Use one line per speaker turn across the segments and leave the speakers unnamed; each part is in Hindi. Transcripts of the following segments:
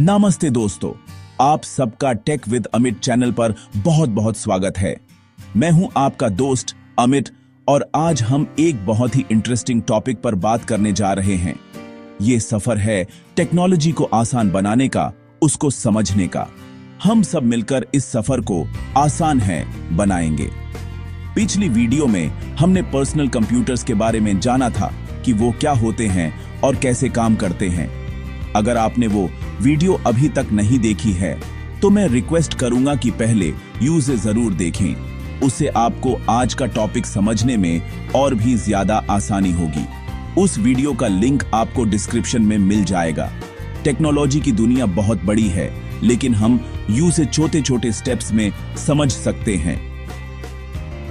नमस्ते दोस्तों, आप सबका टेक विद अमित चैनल पर बहुत बहुत स्वागत है। मैं हूं आपका दोस्त अमित और आज हम एक बहुत ही इंटरेस्टिंग टॉपिक पर बात करने जा रहे हैं। ये सफर है टेक्नोलॉजी को आसान बनाने का, उसको समझने का। हम सब मिलकर इस सफर को आसान है बनाएंगे। पिछली वीडियो में हमने पर्सनल कंप्यूटर्स के बारे में जाना था कि वो क्या होते हैं और कैसे काम करते हैं। अगर आपने वो वीडियो अभी तक नहीं देखी है तो मैं रिक्वेस्ट करूंगा कि पहले उसे जरूर देखें। उससे आपको आज का टॉपिक समझने में और भी ज्यादा आसानी होगी। उस वीडियो का लिंक आपको डिस्क्रिप्शन में मिल जाएगा। टेक्नोलॉजी की दुनिया बहुत बड़ी है, लेकिन हम उसे छोटे छोटे स्टेप्स में समझ सकते हैं।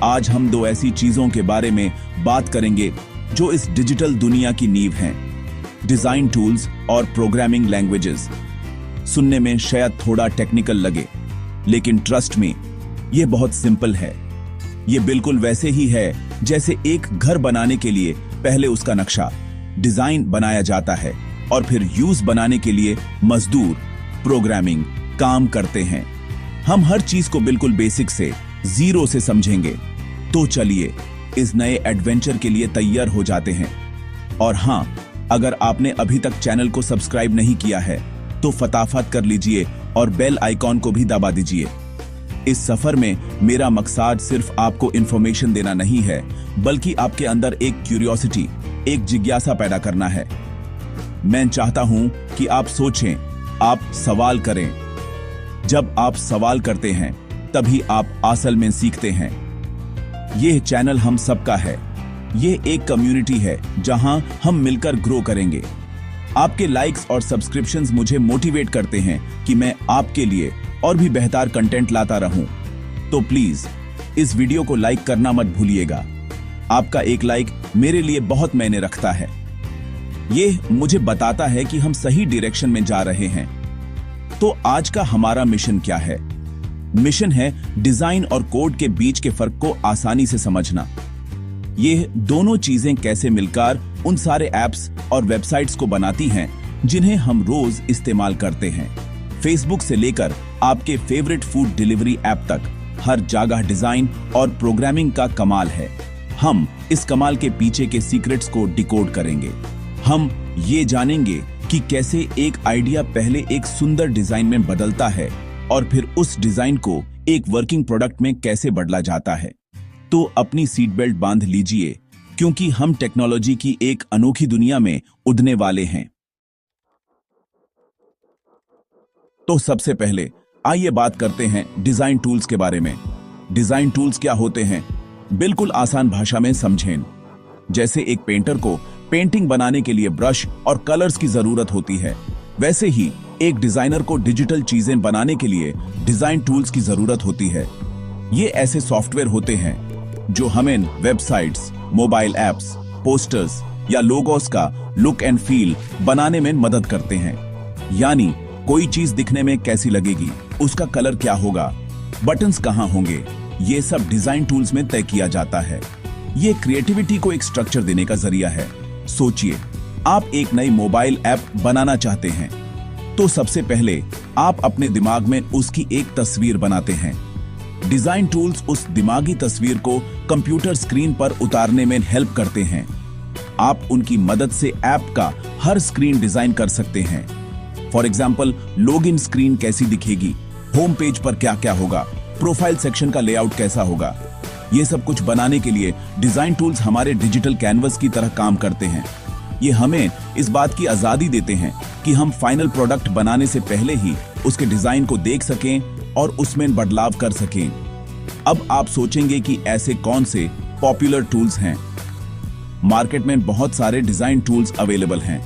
आज हम दो ऐसी चीजों के बारे में बात करेंगे जो इस डिजिटल दुनिया की नींव हैं: डिजाइन टूल्स और प्रोग्रामिंग लैंग्वेजेस। सुनने में शायद थोड़ा टेक्निकल लगे, लेकिन ट्रस्ट मी, ये बहुत सिंपल है। ये बिल्कुल वैसे ही है जैसे एक घर बनाने के लिए पहले उसका नक्शा, डिजाइन बनाया जाता है और फिर यूज बनाने के लिए मजदूर, प्रोग्रामिंग काम करते हैं। हम हर चीज को बिल्कुल बेसिक से, जीरो से समझेंगे। तो चलिए इस नए एडवेंचर के लिए तैयार हो जाते हैं। और हां, अगर आपने अभी तक चैनल को सब्सक्राइब नहीं किया है तो फटाफट कर लीजिए और बेल आइकॉन को भी दबा दीजिए। इस सफर में मेरा मकसद सिर्फ आपको इंफॉर्मेशन देना नहीं है, बल्कि आपके अंदर एक क्यूरियोसिटी, एक जिज्ञासा पैदा करना है। मैं चाहता हूं कि आप सोचें, आप सवाल करें। जब आप सवाल करते हैं तभी आप असल में सीखते हैं। यह चैनल हम सबका है। ये एक कम्युनिटी है जहां हम मिलकर ग्रो करेंगे। आपके लाइक्स और सब्सक्रिप्शंस मुझे मोटिवेट करते हैं कि मैं आपके लिए और भी बेहतर कंटेंट लाता रहूं। तो प्लीज इस वीडियो को लाइक करना मत भूलिएगा। आपका एक लाइक मेरे लिए बहुत मायने रखता है। ये मुझे बताता है कि हम सही डायरेक्शन में जा रहे हैं। तो आज का हमारा मिशन क्या है? मिशन है डिजाइन और कोड के बीच के फर्क को आसानी से समझना। ये दोनों चीजें कैसे मिलकर उन सारे एप्स और वेबसाइट्स को बनाती हैं जिन्हें हम रोज इस्तेमाल करते हैं। फेसबुक से लेकर आपके फेवरेट फूड डिलीवरी ऐप तक हर जगह डिजाइन और प्रोग्रामिंग का कमाल है। हम इस कमाल के पीछे के सीक्रेट्स को डिकोड करेंगे। हम ये जानेंगे कि कैसे एक आइडिया पहले एक सुंदर डिजाइन में बदलता है और फिर उस डिजाइन को एक वर्किंग प्रोडक्ट में कैसे बदला जाता है। तो अपनी सीट बेल्ट बांध लीजिए, क्योंकि हम टेक्नोलॉजी की एक अनोखी दुनिया में उड़ने वाले हैं। तो सबसे पहले आइए बात करते हैं डिजाइन टूल्स के बारे में। डिजाइन टूल्स क्या होते हैं? बिल्कुल आसान भाषा में समझें। जैसे एक पेंटर को पेंटिंग बनाने के लिए ब्रश और कलर्स की जरूरत होती है, वैसे ही एक डिजाइनर को डिजिटल चीजें बनाने के लिए डिजाइन टूल्स की जरूरत होती है। ये ऐसे सॉफ्टवेयर होते हैं जो हमें वेबसाइट्स, मोबाइल ऐप्स, पोस्टर्स या लोगोस का लुक एंड फील बनाने में मदद करते हैं। यानी कोई चीज दिखने में कैसी लगेगी, उसका कलर क्या होगा, बटन्स कहां होंगे, ये सब डिजाइन टूल्स में तय किया जाता है। ये क्रिएटिविटी को एक स्ट्रक्चर देने का जरिया है। सोचिए, आप एक नई मोबाइल ऐप बनाना चाहते हैं, तो सबसे पहले आप अपने दिमाग में उसकी एक तस्वीर बनाते हैं। डिजाइन टूल्स उस दिमागी तस्वीर को कंप्यूटर स्क्रीन पर उतारने में हेल्प करते हैं। आप उनकी मदद से ऐप का हर स्क्रीन डिजाइन कर सकते हैं। फॉर एग्जाम्पल, लॉगिन स्क्रीन कैसी दिखेगी, होम पेज पर क्या क्या होगा, प्रोफाइल सेक्शन का लेआउट कैसा होगा। ये सब कुछ बनाने के लिए डिजाइन टूल्स हमारे डिजिटल कैनवस की तरह काम करते हैं। ये हमें इस बात की आजादी देते हैं कि हम फाइनल प्रोडक्ट बनाने से पहले ही उसके डिजाइन को देख सकें और उसमें बदलाव कर सकें। अब आप सोचेंगे कि ऐसे कौन से पॉपुलर टूल्स हैं? मार्केट में बहुत सारे डिजाइन टूल्स अवेलेबल हैं।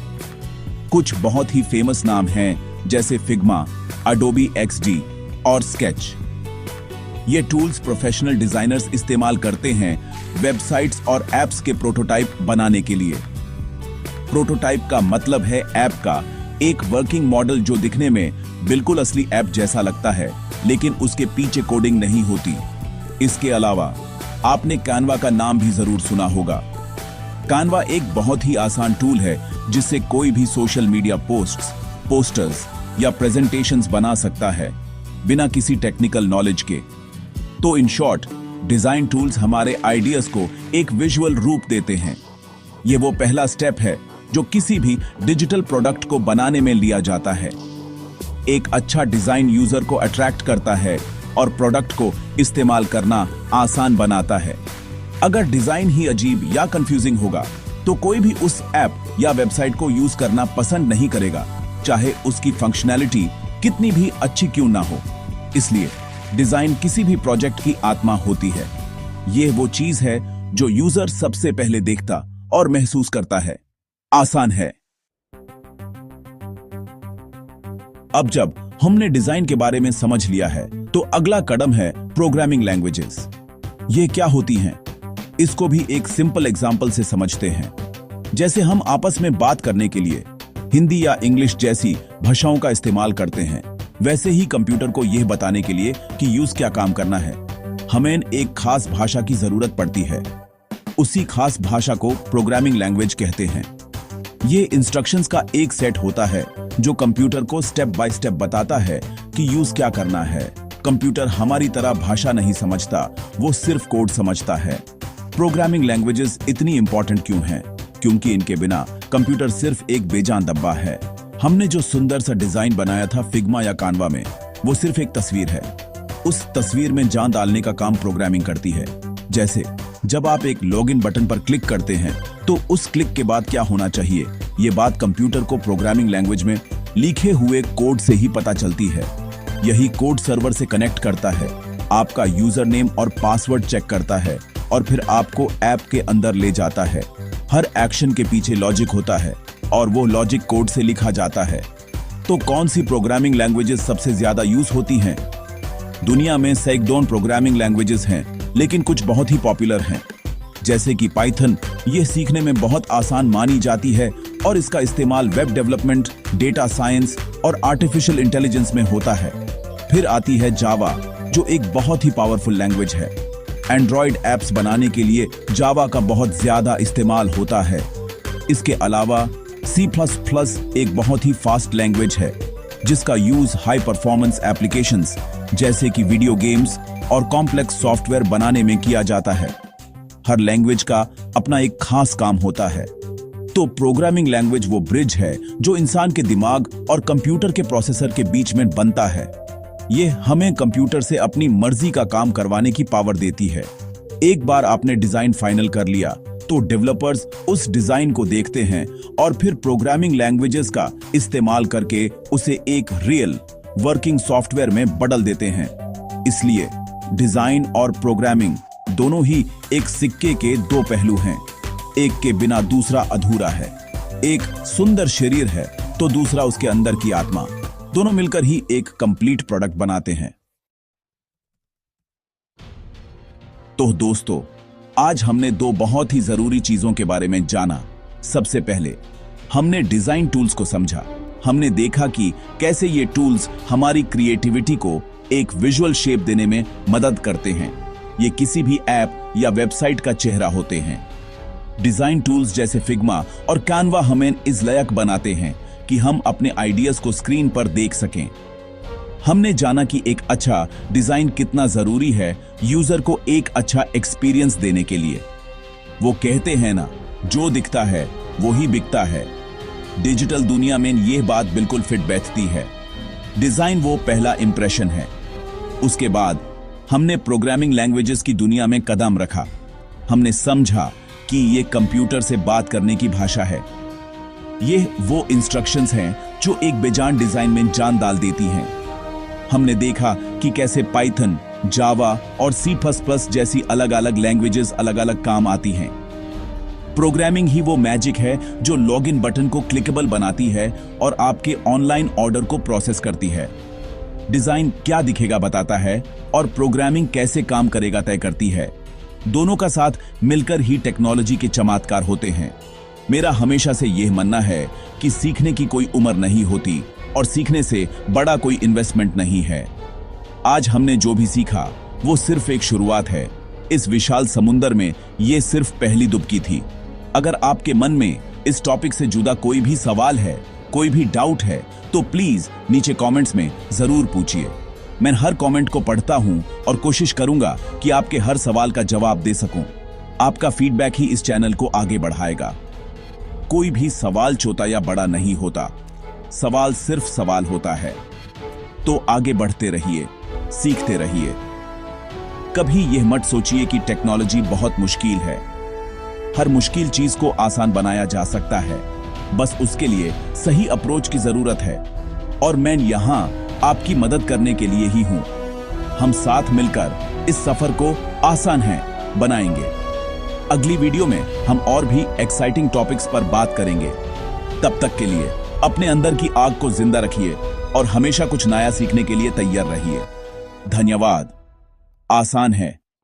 कुछ बहुत ही फेमस नाम हैं, जैसे फिग्मा, अडोबी XD और स्केच। ये टूल्स प्रोफेशनल डिजाइनर्स इस्तेमाल करते हैं वेबसाइट्स और एप्स के प्रोटोटाइप बनाने के लिए। प्रोटोटाइप का मतलब है ऐप का एक वर्किंग मॉडल जो दिखने में बिल्कुल असली ऐप जैसा लगता है, लेकिन उसके पीछे कोडिंग नहीं होती। इसके अलावा आपने कैनवा का नाम भी जरूर सुना होगा। कैनवा एक बहुत ही आसान टूल है जिससे कोई भी सोशल मीडिया पोस्ट्स, पोस्टर्स या प्रेजेंटेशंस बना सकता है बिना किसी टेक्निकल नॉलेज के। तो इन शॉर्ट, डिजाइन टूल्स हमारे आइडियाज को एक विजुअल रूप देते हैं। ये वो पहला स्टेप है जो किसी भी डिजिटल प्रोडक्ट को बनाने में लिया जाता है। एक अच्छा डिजाइन यूजर को अट्रैक्ट करता है और प्रोडक्ट को इस्तेमाल करना आसान बनाता है। अगर डिजाइन ही अजीब या कंफ्यूजिंग होगा तो कोई भी उस ऐप या वेबसाइट को यूज करना पसंद नहीं करेगा, चाहे उसकी फंक्शनैलिटी कितनी भी अच्छी क्यों ना हो। इसलिए डिजाइन किसी भी प्रोजेक्ट की आत्मा होती है। यह वो चीज है जो यूजर सबसे पहले देखता और महसूस करता है। आसान है। अब जब हमने डिजाइन के बारे में समझ लिया है तो अगला कदम है प्रोग्रामिंग लैंग्वेजेस। ये क्या होती हैं? इसको भी एक सिंपल एग्जांपल से समझते हैं। जैसे हम आपस में बात करने के लिए हिंदी या इंग्लिश जैसी भाषाओं का इस्तेमाल करते हैं, वैसे ही कंप्यूटर को यह बताने के लिए कि यूज क्या काम करना है, हमें एक खास भाषा की जरूरत पड़ती है। उसी खास भाषा को प्रोग्रामिंग लैंग्वेज कहते हैं। ये इंस्ट्रक्शंस का एक सेट होता है जो कंप्यूटर को स्टेप बाय स्टेप बताता है कि यूज क्या करना है। कंप्यूटर हमारी तरह भाषा नहीं समझता, वो सिर्फ कोड समझता है। प्रोग्रामिंग लैंग्वेजेस इतनी इंपॉर्टेंट क्यों हैं? क्योंकि इनके बिना कंप्यूटर सिर्फ एक बेजान डब्बा है। हमने जो सुंदर सा डिजाइन बनाया था फिग्मा या कानवा में, वो सिर्फ एक तस्वीर है। उस तस्वीर में जान डालने का काम प्रोग्रामिंग करती है। जैसे जब आप एक लॉगिन बटन पर क्लिक करते हैं तो उस क्लिक के बाद क्या होना चाहिए, ये बात कंप्यूटर को प्रोग्रामिंग लैंग्वेज में लिखे हुए कोड से ही पता चलती है। यही कोड सर्वर से कनेक्ट करता है, आपका यूजर नेम और पासवर्ड चेक करता है और फिर आपको ऐप के अंदर ले जाता है। हर एक्शन के पीछे लॉजिक होता है और वो लॉजिक कोड से लिखा जाता है। तो कौन सी प्रोग्रामिंग लैंग्वेजेस सबसे ज्यादा यूज होती हैं? दुनिया में सैकड़ों प्रोग्रामिंग लैंग्वेजेस हैं, लेकिन कुछ बहुत ही पॉपुलर हैं। जैसे कि पाइथन, ये सीखने में बहुत आसान मानी जाती है और इसका इस्तेमाल वेब डेवलपमेंट, डेटा साइंस और आर्टिफिशियल इंटेलिजेंस में होता है। फिर आती है जावा, जो एक बहुत ही पावरफुल लैंग्वेज है। एंड्रॉयड ऐप्स बनाने के लिए जावा का बहुत ज्यादा इस्तेमाल होता है। इसके अलावा C++ एक बहुत ही फास्ट लैंग्वेज है जिसका यूज हाई परफॉर्मेंस एप्लीकेशंस जैसे कि वीडियो गेम्स और कॉम्प्लेक्स सॉफ्टवेयर बनाने में किया जाता है। हर लैंग्वेज का अपना एक खास काम होता है। तो प्रोग्रामिंग लैंग्वेज वो ब्रिज है जो इंसान के दिमाग और कंप्यूटर के प्रोसेसर के बीच में बनता है। ये हमें कंप्यूटर से अपनी मर्जी का काम करवाने की पावर देती है। एक बार आपने डिजाइन फाइनल कर लिया तो डेवलपर्स उस डिजाइन को देखते हैं और फिर प्रोग्रामिंग लैंग्वेजेस का इस्तेमाल करके उसे एक रियल वर्किंग सॉफ्टवेयर में बदल देते हैं। इसलिए डिजाइन और प्रोग्रामिंग दोनों ही एक सिक्के के दो पहलू हैं। एक के बिना दूसरा अधूरा है। एक सुंदर शरीर है तो दूसरा उसके अंदर की आत्मा। दोनों मिलकर ही एक कंप्लीट प्रोडक्ट बनाते हैं। तो दोस्तों, आज हमने दो बहुत ही जरूरी चीजों के बारे में जाना। सबसे पहले हमने डिजाइन टूल्स को समझा। हमने देखा कि कैसे ये टूल्स हमारी क्रिएटिविटी को एक विजुअल शेप देने में मदद करते हैं। ये किसी भी ऐप या वेबसाइट का चेहरा होते हैं। डिजाइन टूल्स जैसे फिग्मा और कैनवा हमें इस लायक बनाते हैं कि हम अपने आइडियाज को स्क्रीन पर देख सकें। हमने जाना कि एक अच्छा डिजाइन कितना जरूरी है यूजर को एक अच्छा एक्सपीरियंस देने के लिए। वो कहते हैं ना, जो दिखता है वो ही बिकता है। डिजिटल दुनिया में यह बात बिल्कुल फिट बैठती है। डिजाइन वो पहला इंप्रेशन है। उसके बाद हमने प्रोग्रामिंग लैंग्वेजेस की दुनिया में कदम रखा। हमने समझा कि ये कंप्यूटर से बात करने की भाषा है। ये वो इंस्ट्रक्शंस हैं जो एक बेजान डिजाइन में जान डाल देती हैं। हमने देखा कि कैसे पाइथन, जावा और C++ जैसी अलग अलग लैंग्वेजेस अलग अलग काम आती हैं। प्रोग्रामिंग ही वो मैजिक है जो लॉगिन बटन को क्लिकेबल बनाती है और आपके ऑनलाइन ऑर्डर को प्रोसेस करती है। डिजाइन क्या दिखेगा बताता है और प्रोग्रामिंग कैसे काम करेगा तय करती है। दोनों का साथ मिलकर ही टेक्नोलॉजी के चमत्कार होते हैं। मेरा हमेशा से यह मानना है कि सीखने की कोई उम्र नहीं होती और सीखने से बड़ा कोई इन्वेस्टमेंट नहीं है। आज हमने जो भी सीखा वो सिर्फ एक शुरुआत है। इस विशाल समुद्र में ये सिर्फ पहली डुबकी थी। अगर आपके मन में इस टॉपिक से जुड़ा कोई भी सवाल है कोई भी डाउट है तो प्लीज नीचे कमेंट्स में जरूर पूछिए। मैं हर कमेंट को पढ़ता हूं और कोशिश करूंगा कि आपके हर सवाल का जवाब दे सकूं। आपका फीडबैक ही इस चैनल को आगे बढ़ाएगा। कोई भी सवाल छोटा या बड़ा नहीं होता, सवाल सिर्फ सवाल होता है। तो आगे बढ़ते रहिए, सीखते रहिए। कभी यह मत सोचिए कि टेक्नोलॉजी बहुत मुश्किल है। हर मुश्किल चीज को आसान बनाया जा सकता है, बस उसके लिए सही अप्रोच की जरूरत है। और मैं यहां आपकी मदद करने के लिए ही हूं। हम साथ मिलकर इस सफर को आसान बनाएंगे। अगली वीडियो में हम और भी एक्साइटिंग टॉपिक्स पर बात करेंगे। तब तक के लिए अपने अंदर की आग को जिंदा रखिए और हमेशा कुछ नया सीखने के लिए तैयार रहिए। धन्यवाद। आसान है।